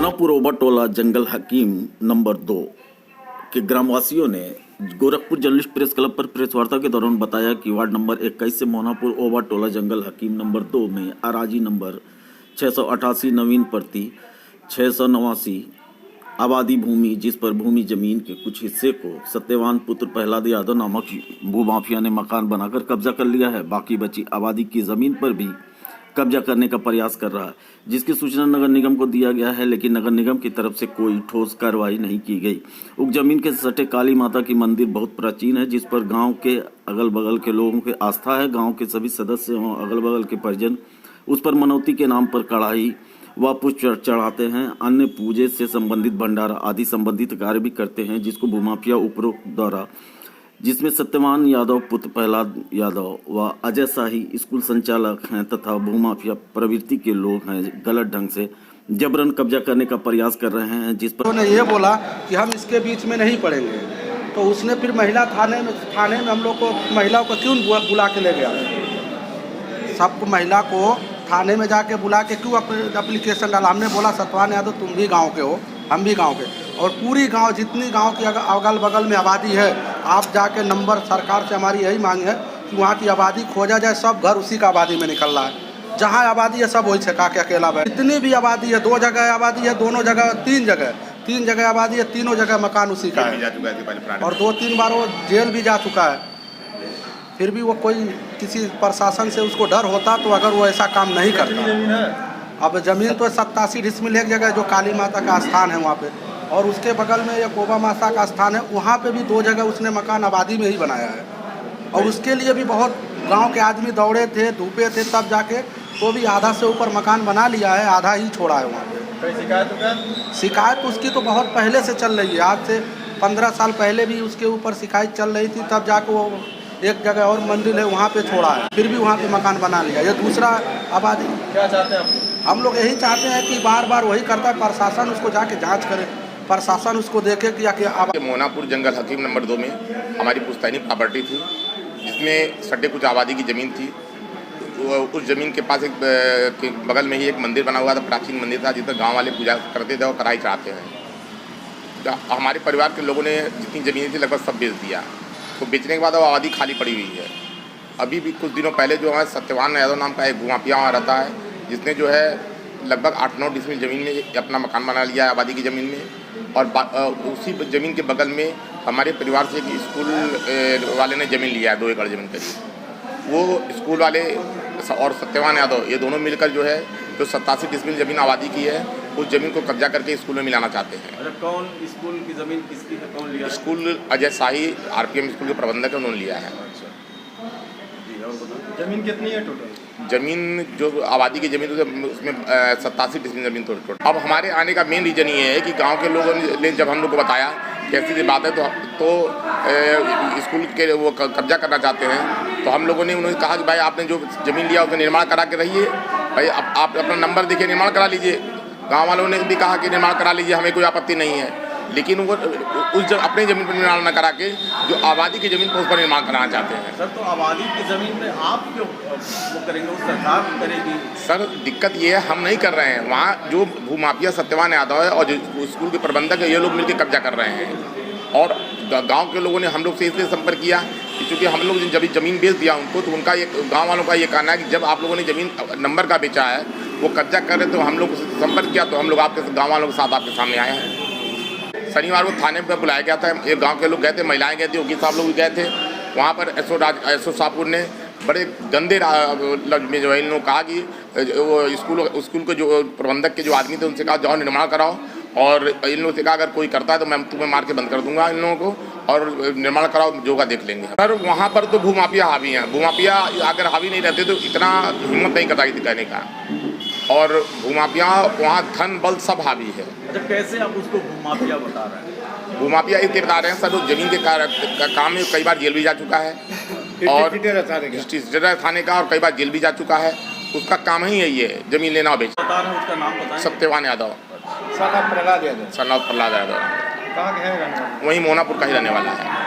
मोनापुर ओबाटोला जंगल हकीम number 2 के ग्रामवासियों ने गोरखपुर जर्नलिस्ट प्रेस क्लब पर प्रेस वार्ता के दौरान बताया कि वार्ड नंबर 21 से मोनापुर ओबाटोला जंगल हकीम नंबर 2 में अराजी नंबर 688 नवीन प्रति 689 आबादी भूमि, जिस पर भूमि जमीन के कुछ हिस्से को सत्यवान पुत्र प्रहलाद यादव नामक भूमाफिया ने मकान बनाकर कब्जा कर लिया है। बाकी बची आबादी की जमीन पर भी कब्जा करने का प्रयास कर रहा है, जिसकी सूचना नगर निगम को दिया गया है, लेकिन नगर निगम की तरफ से कोई ठोस कार्रवाई नहीं की गई। उक्त जमीन के सटे काली माता की मंदिर बहुत प्राचीन है, जिस पर गांव के अगल बगल के लोगों की आस्था है। गांव के सभी सदस्य और अगल बगल के परिजन उस पर मनौती के नाम पर कढ़ाई व पुष्प चढ़ाते हैं। अन्य पूजे से संबंधित भंडारा आदि संबंधित कार्य भी करते हैं, जिसको भूमाफिया उपरोक्त द्वारा, जिसमें सत्यवान यादव पुत्र प्रहलाद यादव व अजय शाही स्कूल संचालक हैं तथा भूमाफिया प्रवृत्ति के लोग हैं, गलत ढंग से जबरन कब्जा करने का प्रयास कर रहे हैं। जिस पर उन्होंने ये बोला कि हम इसके बीच में नहीं पड़ेंगे, तो उसने फिर महिला थाने में हम लोग को महिलाओं को क्यों बुला के ले गया? सबको महिला को थाने में जाके बुला के क्यों एप्लीकेशन डाला? हमने बोला सत्यवान यादव तुम भी गाँव के हो, हम भी गाँव के, और पूरी गांव जितनी गांव की अगल बगल में आबादी है, आप जाके नंबर, सरकार से हमारी यही मांग है कि वहाँ की आबादी खोजा जाए। सब घर उसी का आबादी में निकल रहा है, जहाँ आबादी है सब वही छका के अकेला बैठ। जितनी भी आबादी है, 2 जगह आबादी है, दोनों जगह 3 जगह आबादी है, तीनों जगह मकान उसी का है, और 2-3 बार वो जेल भी जा चुका है। फिर भी वो कोई किसी प्रशासन से उसको डर होता तो अगर वो ऐसा काम नहीं करता। अब जमीन तो 87 डिसमिल एक जगह जो काली माता का स्थान है वहाँ पे, और उसके बगल में एक कोबा माता का स्थान है, वहाँ पे भी 2 जगह उसने मकान आबादी में ही बनाया है। और उसके लिए भी बहुत गांव के आदमी दौड़े थे, धूपे थे, तब जाके तो भी आधा से ऊपर मकान बना लिया है, आधा ही छोड़ा है वहाँ पे। शिकायत उसकी तो बहुत पहले से चल रही है, आज से 15 साल पहले भी उसके ऊपर शिकायत चल रही थी, तब जाके वो एक जगह और मंदिर है वहाँ पे छोड़ा है, फिर भी वहाँ पे मकान बना लिया। ये दूसरा आबादी। क्या चाहते हैं हम लोग? यही चाहते हैं कि बार बार वही करता है, प्रशासन उसको जाके जांच करे, प्रशासन उसको देखे कि मोनापुर जंगल हकीम नंबर 2 में हमारी पुश्तैनी प्रॉपर्टी थी, जिसमें सटे कुछ आबादी की ज़मीन थी। उस ज़मीन के पास के बगल में ही एक मंदिर बना हुआ था, प्राचीन मंदिर था, जिस पर गाँव वाले पूजा करते थे और कढ़ाई चढ़ाते हैं। हमारे परिवार के लोगों ने जितनी ज़मीन थी लगभग सब बेच दिया, तो बेचने के बाद वो आबादी खाली पड़ी हुई है। अभी भी कुछ दिनों पहले जो है सत्यवान यादव नाम का एक भूमाफिया वहाँ रहता है, जिसने जो है लगभग 8-9 डिसमिल ज़मीन में अपना मकान बना लिया है आबादी की ज़मीन में। और उसी ज़मीन के बगल में हमारे परिवार से एक स्कूल वाले ने ज़मीन लिया है, 2 एकड़ ज़मीन करीब। वो स्कूल वाले और सत्यवान यादव ये दोनों मिलकर जो है जो 87 डिसमिल ज़मीन आबादी की है, उस ज़मीन को कब्जा करके स्कूल में मिलाना चाहते हैं। अरे कौन स्कूल की ज़मीन किसकी है, कौन लिया? स्कूल अजय शाही RPM स्कूल के प्रबंधक है, उन्होंने लिया है। जमीन कितनी है टोटल? ज़मीन जो आबादी की ज़मीन उसमें 87 डिसमिल ज़मीन टोटल। अब हमारे आने का मेन रीज़न ये है कि गांव के लोगों ने जब हम लोग को बताया कि ऐसी सी बात है तो स्कूल के वो कब्जा करना चाहते हैं, तो हम लोगों ने उन्होंने कहा कि भाई आपने जो ज़मीन लिया उसमें निर्माण करा के रहिए, भाई आप अपना नंबर देखिए, निर्माण करा लीजिए। गाँव वालों ने भी कहा कि निर्माण करा लीजिए, हमें कोई आपत्ति नहीं है, लेकिन वो उस अपनी ज़मीन पर निर्माण न करा के जो आबादी की ज़मीन पर उस पर निर्माण कराना चाहते हैं। सर, तो आबादी की ज़मीन पे आप क्यों वो करेंगे, उस सरकार करेगी? सर, दिक्कत ये है हम नहीं कर रहे हैं, वहाँ जो भूमाफिया सत्यवान यादव है और जो स्कूल के प्रबंधक है, ये लोग मिलकर कब्जा कर रहे हैं। और गांव के लोगों ने हम लोग से इसलिए संपर्क किया कि चूँकि हम लोग जब ज़मीन बेच दिया उनको, तो उनका ये गाँव वालों का ये कहना है कि जब आप लोगों ने ज़मीन नंबर का बेचा है, वो कब्जा कर रहे, तो हम लोग से संपर्क किया, तो हम लोग आपके गाँव वालों के साथ आपके सामने आए हैं। शनिवार को थाने पर बुलाया गया था, एक गांव के लोग गए थे, महिलाएं गए थी, वकील साहब लोग भी गए थे। वहाँ पर एसओ शाहपुर ने बड़े गंदे लफ्ज में जो है इन लोगों कहा कि वो स्कूल के जो प्रबंधक के जो आदमी थे उनसे कहा जाओ निर्माण कराओ, और इन लोगों से कहा अगर कोई करता है तो मैं तुम्हें मार के बंद कर दूंगा इन लोगों को, और निर्माण कराओ, जो का देख लेंगे। सर, वहाँ पर तो भूमाफिया हावी हैं। भूमाफिया अगर हावी नहीं रहते तो इतना हिम्मत नहीं करता कहने का, और भूमाफिया वहाँ धन बल सब हावी है। अच्छा, कैसे आप उसको भूमाफिया बता रहे हैं? भूमाफिया इसलिए बता रहे हैं सर, ज़मीन के काम में कई बार जेल भी जा चुका है, और थाने का, और कई बार जेल भी जा चुका है। उसका काम ही यही है, ज़मीन लेना और बेचना। बता रहे हैं, उसका नाम बताएं। सत्यवान यादव, प्रहलाद यादव। प्रहलाद यादव कहाँ के हैं? वहीं मोनापुर का ही रहने वाला है।